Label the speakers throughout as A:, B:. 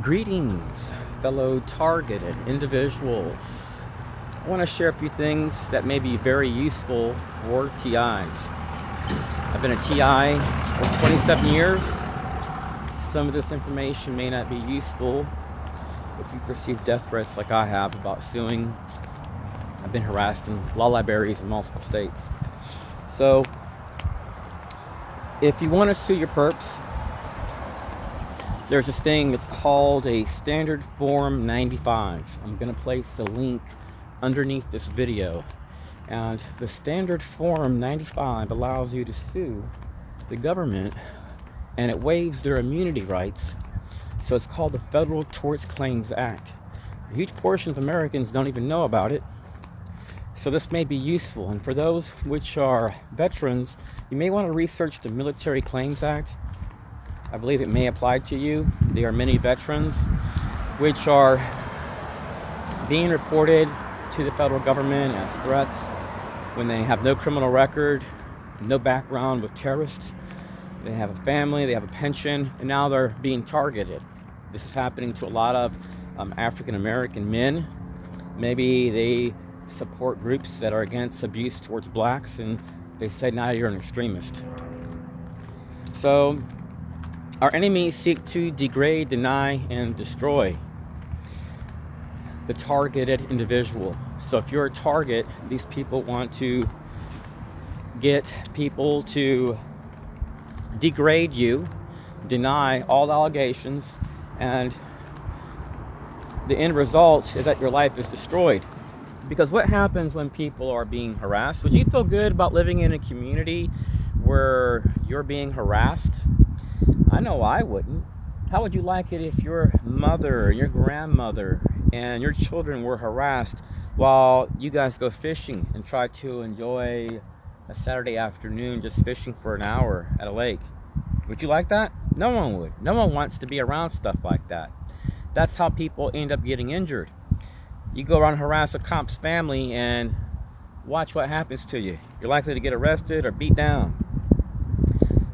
A: Greetings, fellow targeted individuals. I want to share a few things that may be very useful for TIs. I've been a TI for 27 years. Some of this information may not be useful if you perceive death threats like I have about suing. I've been harassed in law libraries in multiple states. So, if you want to sue your perps, there's this thing that's called a Standard Form 95. I'm going to place a link underneath this video. And the Standard Form 95 allows you to sue the government, and it waives their immunity rights. So it's called the Federal Tort Claims Act. A huge portion of Americans don't even know about it. So this may be useful. And for those which are veterans, you may want to research the Military Claims Act. I believe it may apply to you. There are many veterans which are being reported to the federal government as threats when they have no criminal record, no background with terrorists. They have a family, they have a pension, and now they're being targeted. This is happening to a lot of African American men. Maybe they support groups that are against abuse towards blacks, and they say, now you're an extremist. So our enemies seek to degrade, deny, and destroy the targeted individual. So if you're a target, these people want to get people to degrade you, deny all allegations, and the end result is that your life is destroyed. Because what happens when people are being harassed? Would you feel good about living in a community where you're being harassed? I know I wouldn't. How would you like it if your mother, your grandmother, and your children were harassed while you guys go fishing and try to enjoy a Saturday afternoon just fishing for an hour at a lake? Would you like that? No one would. No one wants to be around stuff like that. That's how people end up getting injured. You go around and harass a cop's family and watch what happens to you. You're likely to get arrested or beat down.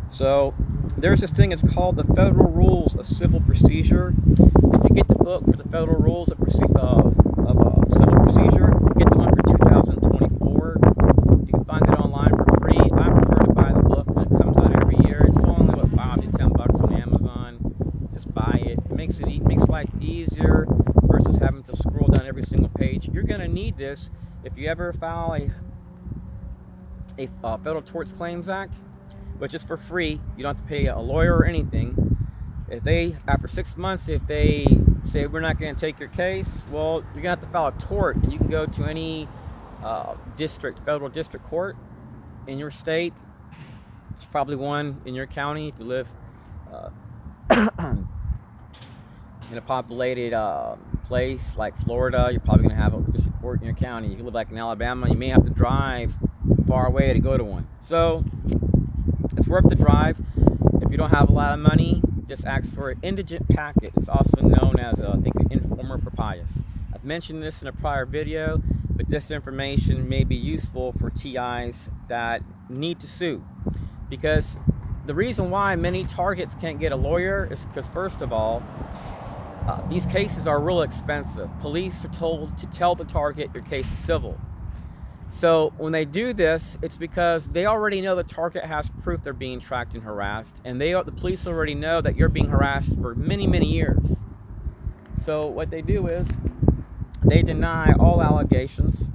A: So there's this thing, it's called the Federal Rules of Civil Procedure. If you get the book for the Federal Rules of Civil Procedure, get the one for 2024. You can find it online for free. I prefer to buy the book when it comes out every year. It's only what, $5 to $10 on Amazon. Just buy it. It makes life easier versus having to scroll down every single page. You're going to need this if you ever file a Federal Tort Claims Act, which is for free. You don't have to pay a lawyer or anything. If they, after 6 months, if they say we're not going to take your case, well, you're going to have to file a tort, and you can go to any federal district court in your state. There's probably one in your county if you live in a populated place like Florida. You're probably going to have a district court in your county. If you live like in Alabama, you may have to drive far away to go to one. So it's worth the drive. If you don't have a lot of money, just ask for an indigent packet. It's also known as, I think, an informer proprius. I've mentioned this in a prior video, but this information may be useful for TIs that need to sue. Because the reason why many targets can't get a lawyer is because, first of all, these cases are real expensive. Police are told to tell the target your case is civil. So when they do this, it's because they already know the target has proof they're being tracked and harassed, and the police already know that you're being harassed for many, many years. So what they do is they deny all allegations.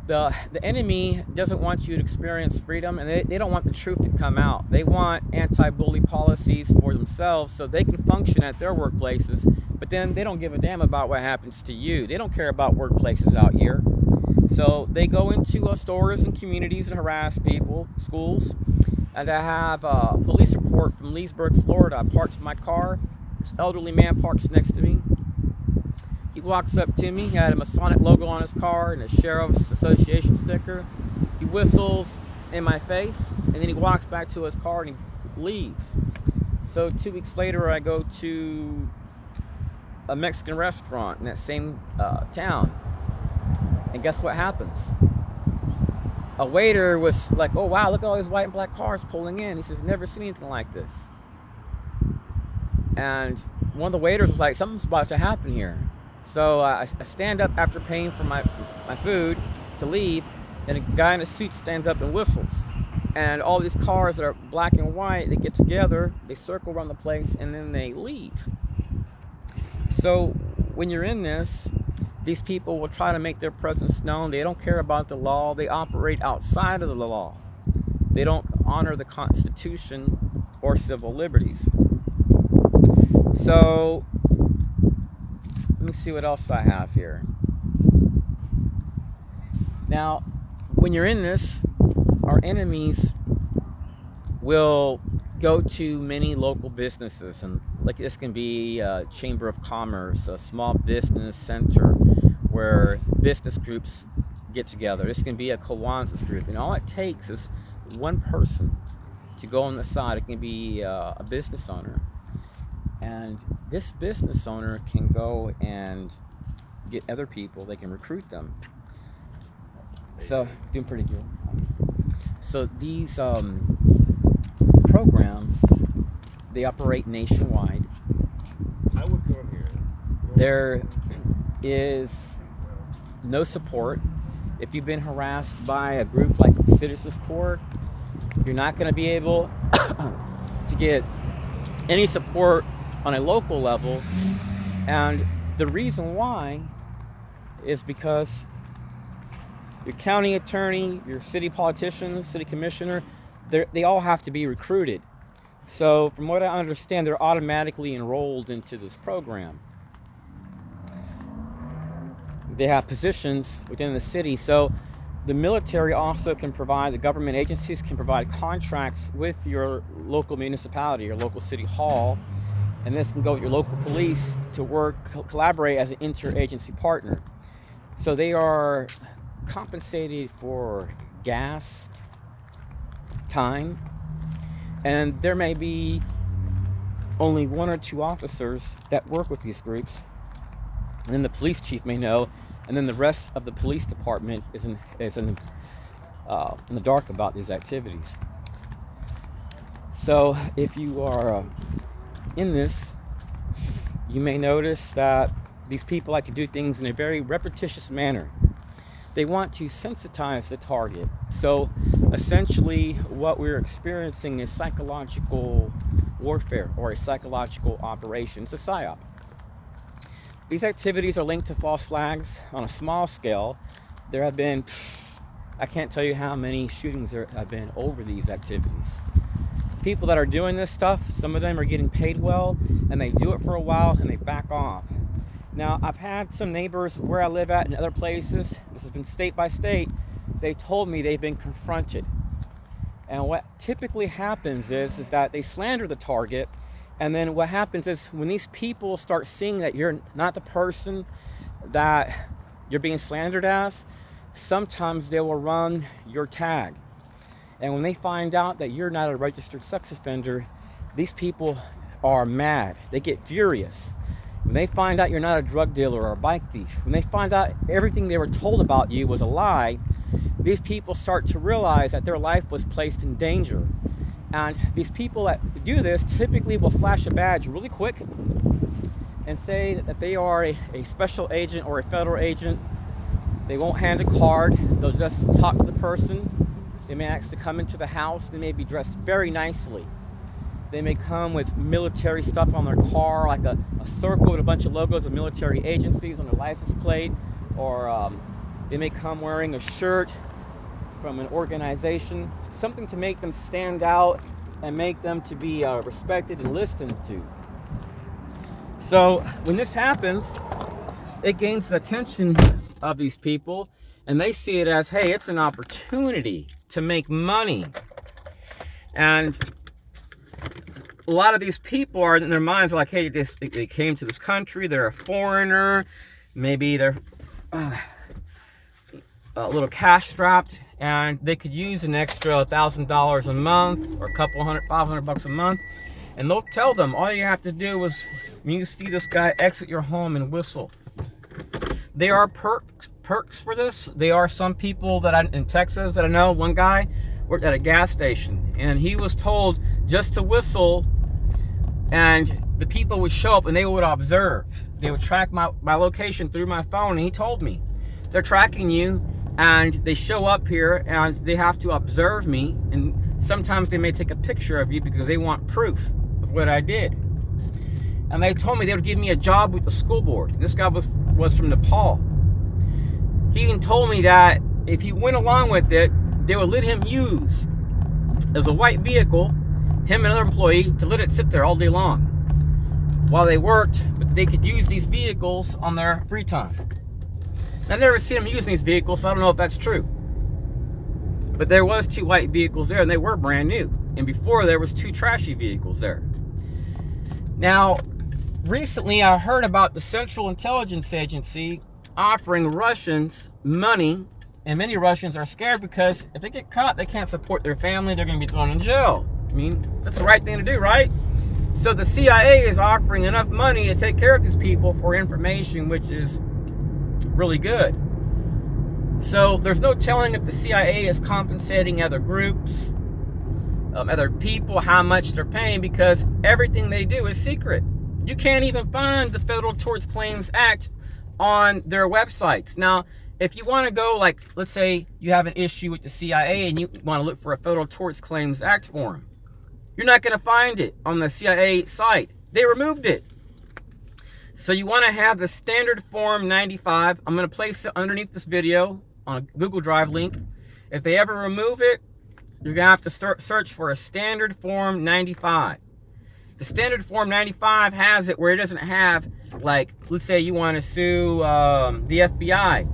A: The enemy doesn't want you to experience freedom, and they don't want the truth to come out. They want anti-bully policies for themselves so they can function at their workplaces, but then they don't give a damn about what happens to you. They don't care about workplaces out here. So they go into stores and communities and harass people, schools. And I have a police report from Leesburg, Florida. I parked my car. This elderly man parks next to me. He walks up to me. He had a Masonic logo on his car and a Sheriff's Association sticker. He whistles in my face, and then he walks back to his car and he leaves. So 2 weeks later, I go to a Mexican restaurant in that same town. And guess what happens? A waiter was like, oh wow, look at all these white and black cars pulling in. He says, never seen anything like this. And one of the waiters was like, something's about to happen here. So I stand up after paying for my food to leave, and a guy in a suit stands up and whistles. And all these cars that are black and white, they get together, they circle around the place, and then they leave. So when you're in this, these people will try to make their presence known. They don't care about the law. They operate outside of the law. They don't honor the Constitution or civil liberties. So let me see what else I have here. Now, when you're in this, our enemies will go to many local businesses, and like this can be a chamber of commerce, a small business center where business groups get together. This can be a Kiwanis group, and all it takes is one person to go on the side. It can be a business owner, and this business owner can go and get other people. They can recruit them. So doing pretty good. So these programs, they operate nationwide.
B: I would go here.
A: There is no support. If you've been harassed by a group like Citizens Court, you're not going to be able to get any support on a local level. And the reason why is because your county attorney, your city politician, city commissioner, they all have to be recruited. So from what I understand, they're automatically enrolled into this program. They have positions within the city. So the military also can provide, the government agencies can provide contracts with your local municipality, your local city hall, and this can go with your local police to work, collaborate as an interagency partner. So they are compensated for gas, time, and there may be only 1 or 2 officers that work with these groups, and then the police chief may know, and then the rest of the police department is in the dark about these activities. So if you are in this, you may notice that these people like to do things in a very repetitious manner. They want to sensitize the target. So essentially what we're experiencing is psychological warfare, or a psychological operation. It's a psyop. These activities are linked to false flags on a small scale. There have been, I can't tell you how many shootings there have been over these activities. People that are doing this stuff, some of them are getting paid well, and they do it for a while and they back off. Now, I've had some neighbors where I live at and other places, this has been state by state, they told me they've been confronted. And what typically happens is that they slander the target, and then what happens is when these people start seeing that you're not the person that you're being slandered as, sometimes they will run your tag. And when they find out that you're not a registered sex offender, these people are mad. They get furious. When they find out you're not a drug dealer or a bike thief, when they find out everything they were told about you was a lie, these people start to realize that their life was placed in danger. And these people that do this typically will flash a badge really quick and say that they are a special agent or a federal agent. They won't hand a card. They'll just talk to the person. They may ask to come into the house. They may be dressed very nicely. They may come with military stuff on their car, like a circle with a bunch of logos of military agencies on their license plate, or they may come wearing a shirt from an organization, something to make them stand out and make them to be respected and listened to. So when this happens, it gains the attention of these people, and they see it as, hey, it's an opportunity to make money. And a lot of these people are in their minds like, hey, they came to this country, they're a foreigner, maybe they're a little cash strapped, and they could use an extra $1,000 a month or a couple hundred, $500 a month. And they'll tell them, all you have to do is, when you see this guy exit your home, and whistle. There are perks for this. There are some people that in Texas that I know. One guy worked at a gas station, and he was told just to whistle, and the people would show up and they would observe. They would track my location through my phone, and he told me, they're tracking you, and they show up here and they have to observe me, and sometimes they may take a picture of you because they want proof of what I did. And they told me they would give me a job with the school board. This guy was from Nepal. He even told me that if he went along with it, they would let him use, it was a white vehicle, him and another employee, to let it sit there all day long while they worked, but they could use these vehicles on their free time. I've never seen them using these vehicles, so I don't know if that's true. But there was 2 white vehicles there, and they were brand new. And before, there was 2 trashy vehicles there. Now, recently I heard about the Central Intelligence Agency offering Russians money, and many Russians are scared because if they get caught, they can't support their family, they're going to be thrown in jail. I mean, that's the right thing to do, right? So the CIA is offering enough money to take care of these people for information, which is really good. So there's no telling if the CIA is compensating other groups, other people, how much they're paying, because everything they do is secret. You can't even find the Federal Tort Claims Act on their websites. Now, if you want to go, like, let's say you have an issue with the CIA and you want to look for a Federal Tort Claims Act form, you're not going to find it on the CIA site. They removed it. So you want to have the standard form 95. I'm going to place it underneath this video on a Google Drive link. If they ever remove it, you're going to have to start search for a standard form 95. The standard form 95 has it where it doesn't have, like, let's say you want to sue the FBI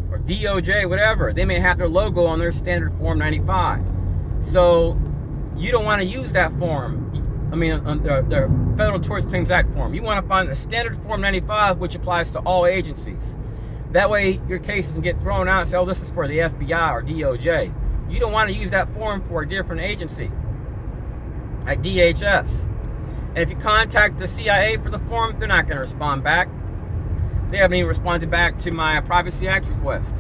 A: or DOJ, whatever. They may have their logo on their standard form 95. So you don't want to use that form. I mean, the Federal Tort Claims Act form. You want to find the standard form 95, which applies to all agencies. That way your case doesn't get thrown out and say, oh, this is for the FBI or DOJ. You don't want to use that form for a different agency, like DHS. And if you contact the CIA for the form, they're not going to respond back. They haven't even responded back to my Privacy Act request.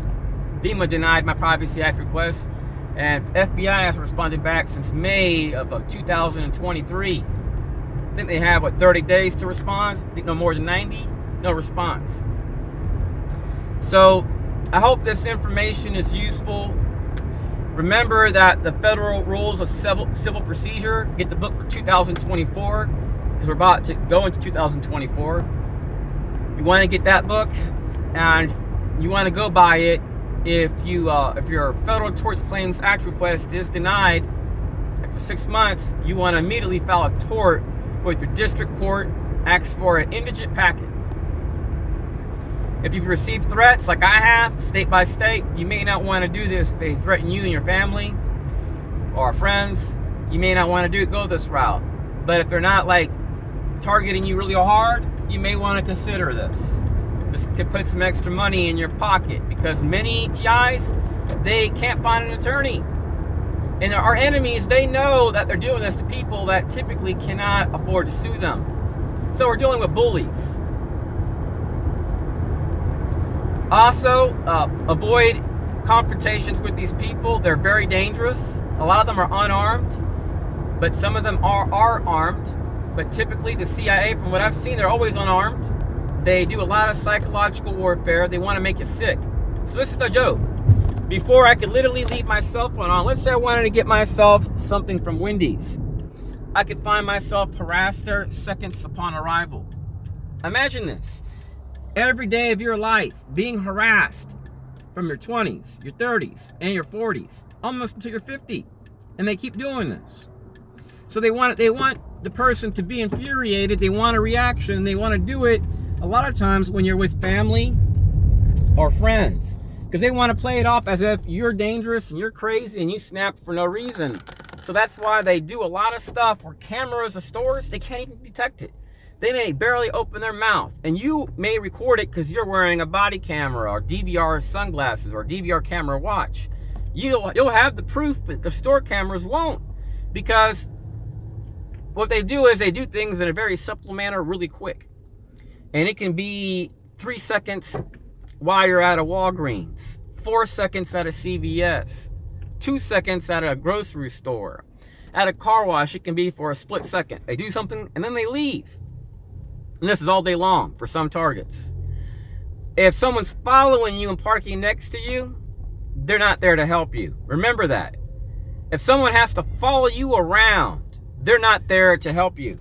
A: FEMA denied my Privacy Act request, and FBI hasn't responded back since May of 2023. I think they have, 30 days to respond? I think no more than 90? No response. So, I hope this information is useful. Remember that the Federal Rules of Civil Procedure, get the book for 2024, because we're about to go into 2024. You want to get that book, and you want to go by it. If your Federal Tort Claims Act request is denied after 6 months, you want to immediately file a tort with your district court, ask for an indigent packet. If you've received threats like I have, state by state, you may not want to do this. If they threaten you and your family or friends, you may not want to go this route. But if they're not, like, targeting you really hard, you may want to consider this. This could put some extra money in your pocket, because many TIs, they can't find an attorney. And our enemies, they know that they're doing this to people that typically cannot afford to sue them. So we're dealing with bullies. Also, avoid confrontations with these people. They're very dangerous. A lot of them are unarmed, but some of them are armed. But typically the CIA, from what I've seen, they're always unarmed. They do a lot of psychological warfare. They want to make you sick. So this is no joke. Before, I could literally leave my cell phone on. Let's say I wanted to get myself something from Wendy's. I could find myself harassed there seconds upon arrival. Imagine this. Every day of your life being harassed from your 20s, your 30s, and your 40s, almost until you're 50. And they keep doing this. So they want the person to be infuriated. They want a reaction, and they want to do it a lot of times when you're with family or friends, because they want to play it off as if you're dangerous and you're crazy and you snapped for no reason. So that's why they do a lot of stuff where cameras of stores, they can't even detect it. They may barely open their mouth, and you may record it because you're wearing a body camera or DVR sunglasses or DVR camera watch. You'll have the proof, but the store cameras won't, because what they do is they do things in a very subtle manner really quick. And it can be 3 seconds while you're at a Walgreens, 4 seconds at a CVS, 2 seconds at a grocery store, at a car wash. It can be for a split second. They do something and then they leave. And this is all day long for some targets. If someone's following you and parking next to you, they're not there to help you. Remember that. If someone has to follow you around, they're not there to help you.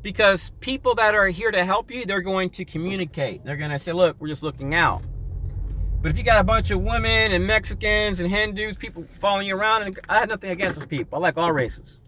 A: Because people that are here to help you, they're going to communicate. They're going to say, look, we're just looking out. But if you got a bunch of women and Mexicans and Hindus, people following you around, and I have nothing against those people. I like all races.